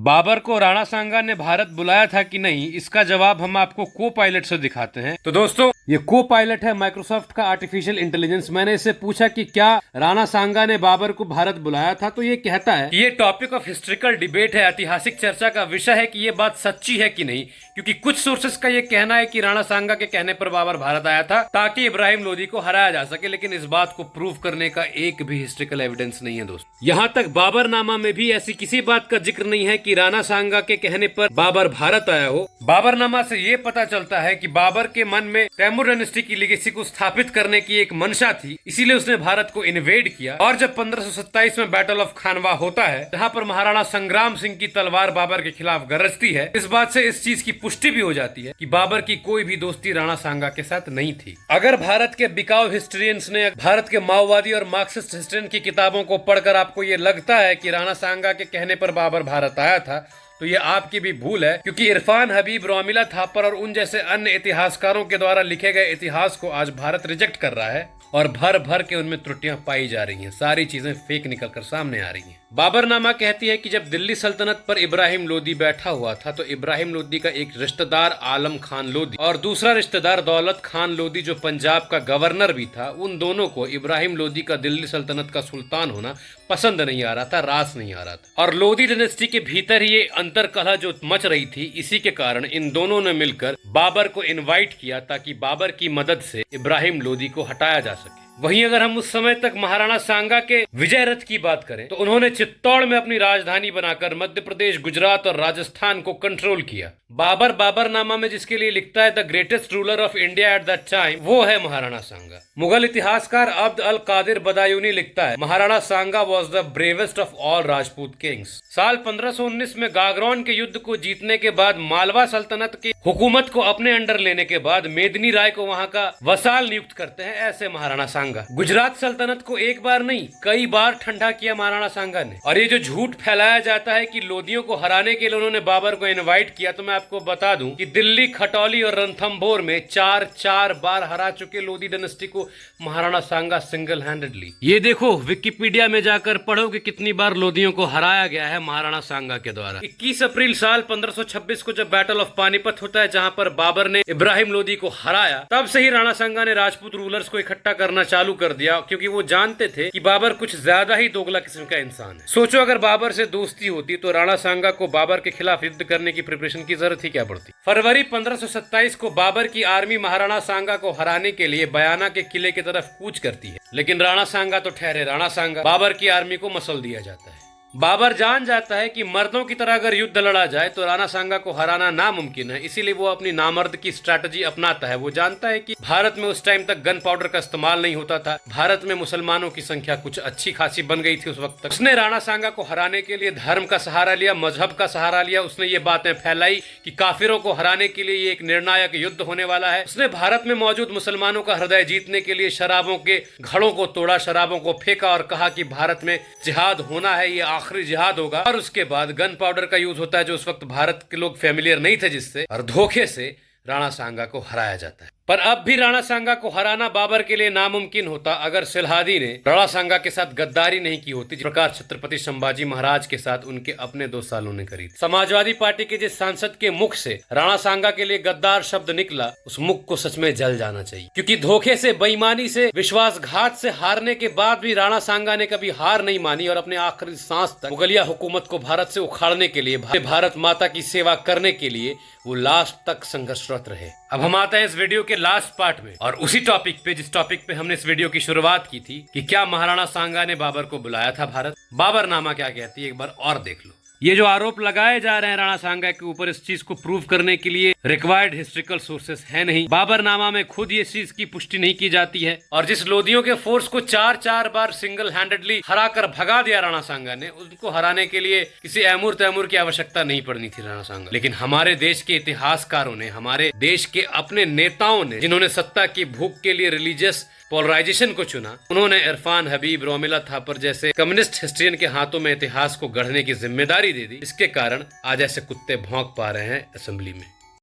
बाबर को राणा सांगा ने भारत बुलाया था कि नहीं, इसका जवाब हम आपको को पायलट से दिखाते हैं। तो दोस्तों, ये को पायलट है माइक्रोसॉफ्ट का आर्टिफिशियल इंटेलिजेंस। मैंने इससे पूछा कि क्या राणा सांगा ने बाबर को भारत बुलाया था, तो ये कहता है कि ये टॉपिक ऑफ हिस्ट्रिकल डिबेट है, ऐतिहासिक चर्चा का विषय है कि ये बात सच्ची है कि नहीं, क्योंकि कुछ सोर्सेस का ये कहना है कि राणा सांगा के कहने पर बाबर भारत आया था ताकि इब्राहिम लोदी को हराया जा सके, लेकिन इस बात को प्रूव करने का एक भी हिस्ट्रिकल एविडेंस नहीं है दोस्तों। यहाँ तक बाबरनामा में भी ऐसी किसी बात का जिक्र नहीं है कि राणा सांगा के कहने पर बाबर भारत आया हो। बाबरनामा से ये पता चलता है कि बाबर के मन में तैमूर डायनेस्टी की लीगेसी को स्थापित करने की एक मंशा थी, इसीलिए उसने भारत को इन्वेड किया। और जब 1527 में बैटल ऑफ खानवा होता है, जहाँ पर महाराणा संग्राम सिंह की तलवार बाबर के खिलाफ गरजती है, इस बात से इस चीज की पुष्टि भी हो जाती है कि बाबर की कोई भी दोस्ती राणा सांगा के साथ नहीं थी। अगर भारत के बिकाऊ हिस्ट्रियंस ने भारत के माओवादी और मार्क्सिस्ट हिस्ट्रियन की किताबों को पढ़कर आपको ये लगता है कि राणा सांगा के कहने पर बाबर भारत आया था, तो ये आपकी भी भूल है, क्योंकि इरफान हबीब, रोमिला थापर और उन जैसे अन्य इतिहासकारों के द्वारा लिखे गए इतिहास को आज भारत रिजेक्ट कर रहा है और भर भर के उनमें त्रुटियां पाई जा रही हैं। सारी चीजें फेक निकल कर सामने आ रही हैं। बाबरनामा कहती है कि जब दिल्ली सल्तनत पर इब्राहिम लोदी बैठा हुआ था, तो इब्राहिम लोदी का एक रिश्तेदार आलम खान लोदी और दूसरा रिश्तेदार दौलत खान लोदी जो पंजाब का गवर्नर भी था, उन दोनों को इब्राहिम लोदी का दिल्ली सल्तनत का सुल्तान होना पसंद नहीं आ रहा था, रास नहीं आ रहा था। और लोदी डायनेस्टी के भीतर ये अंतर कलह जो मच रही थी, इसी के कारण इन दोनों ने मिलकर बाबर को इनवाइट किया ताकि बाबर की मदद से इब्राहिम लोदी को हटाया जा सके। वहीं अगर हम उस समय तक महाराणा सांगा के विजय रथ की बात करें, तो उन्होंने चित्तौड़ में अपनी राजधानी बनाकर मध्य प्रदेश, गुजरात और राजस्थान को कंट्रोल किया। बाबर बाबरनामा में जिसके लिए लिखता है the greatest ruler of India at that time, वो है महाराणा सांगा। मुगल इतिहासकार अब्द अल कादिर बदायूनी लिखता है Maharana Sanga was the bravest of all Rajput kings. साल 1519 में गागरौन के युद्ध को जीतने के बाद, मालवा सल्तनत की हुकूमत को अपने अंडर लेने के बाद मेदिनी राय को वहाँ का वसाल नियुक्त करते हैं ऐसे महाराणा सांगा। गुजरात सल्तनत को एक बार नहीं कई बार ठंडा किया महाराणा सांगा ने। और ये जो झूठ फैलाया जाता है कि लोदियों को हराने के लिए उन्होंने बाबर को इनवाइट किया, तो मैं आपको बता दूं कि दिल्ली, खटौली और रणथंभौर में चार बार हरा चुके लोदी डायनेस्टी को महाराणा सांगा सिंगल हैंडेडली। ये देखो, विकिपीडिया में जाकर पढ़ो कि कितनी बार लोदियों को हराया गया है महाराणा सांगा के द्वारा। 21 अप्रैल साल 1526 को जब बैटल ऑफ पानीपत होता है, जहाँ पर बाबर ने इब्राहिम लोदी को हराया, तब से ही राणा सांगा ने राजपूत रूलर्स को इकट्ठा करना चालू कर दिया, क्योंकि वो जानते थे कि बाबर कुछ ज्यादा ही दोगला किस्म का इंसान है। सोचो, अगर बाबर से दोस्ती होती तो राणा सांगा को बाबर के खिलाफ युद्ध करने की प्रिपरेशन की जरूरत ही क्या पड़ती। फरवरी 1527 को बाबर की आर्मी महाराणा सांगा को हराने के लिए बयाना के किले की तरफ कूच करती है, लेकिन राणा सांगा तो ठहरे राणा सांगा। बाबर की आर्मी को मसल दिया जाता है। बाबर जान जाता है कि मर्दों की तरह अगर युद्ध लड़ा जाए तो राणा सांगा को हराना नामुमकिन है, इसीलिए वो अपनी नामर्द की स्ट्रैटेजी अपनाता है। वो जानता है कि भारत में उस टाइम तक गन पाउडर का इस्तेमाल नहीं होता था, भारत में मुसलमानों की संख्या कुछ अच्छी खासी बन गई थी उस वक्त तक। उसने राणा सांगा को हराने के लिए धर्म का सहारा लिया, मजहब का सहारा लिया। उसने ये बातें फैलाई कि काफिरों को हराने के लिए ये एक निर्णायक युद्ध होने वाला है। उसने भारत में मौजूद मुसलमानों का हृदय जीतने के लिए शराबों के घड़ों को तोड़ा, शराबों को फेंका और कहा कि भारत में जिहाद होना है, ये आखिरी जिहाद होगा। और उसके बाद गन पाउडर का यूज होता है, जो उस वक्त भारत के लोग फेमिलियर नहीं थे जिससे, और धोखे से राणा सांगा को हराया जाता है। पर अब भी राणा सांगा को हराना बाबर के लिए नामुमकिन होता अगर सिलहादी ने राणा सांगा के साथ गद्दारी नहीं की होती, जिस प्रकार छत्रपति संभाजी महाराज के साथ उनके अपने 2 सालों ने करी थी। समाजवादी पार्टी के जिस सांसद के मुख से राणा सांगा के लिए गद्दार शब्द निकला, उस मुख को सच में जल जाना चाहिए, क्योंकि धोखे से, बेईमानी से, विश्वासघात से हारने के बाद भी राणा सांगा ने कभी हार नहीं मानी और अपने आखिरी सांस तक मुगलिया हुकूमत को भारत से उखाड़ने के लिए, भारत माता की सेवा करने के लिए वो लास्ट तक संघर्षरत रहे। अब हम आते हैं इस वीडियो के लास्ट पार्ट में, और उसी टॉपिक पे जिस टॉपिक पे हमने इस वीडियो की शुरुआत की थी कि क्या महाराणा सांगा ने बाबर को बुलाया था भारत। बाबरनामा क्या कहती है, एक बार और देख लो। ये जो आरोप लगाए जा रहे हैं राणा सांगा के ऊपर, इस चीज को प्रूव करने के लिए रिक्वायर्ड हिस्ट्रिकल सोर्सेस है नहीं। बाबरनामा में खुद ये चीज की पुष्टि नहीं की जाती है। और जिस लोदियों के फोर्स को 4 बार सिंगल हैंडेडली हरा कर भगा दिया राणा सांगा ने, उनको हराने के लिए किसी ऐमूर तैमूर की आवश्यकता नहीं पड़नी थी राणा सांगा। लेकिन हमारे देश के इतिहासकारों ने, हमारे देश के अपने नेताओं ने, जिन्होंने सत्ता की भूख के लिए रिलीजियस पोलराइजेशन को चुना, उन्होंने इरफान हबीब, रोमिला थापर जैसे कम्युनिस्ट हिस्ट्रियन के हाथों में इतिहास को गढ़ने की जिम्मेदारी दे दी। इसके कारण आज ऐसे कुत्ते भौंक पा रहे हैं असेंबली में।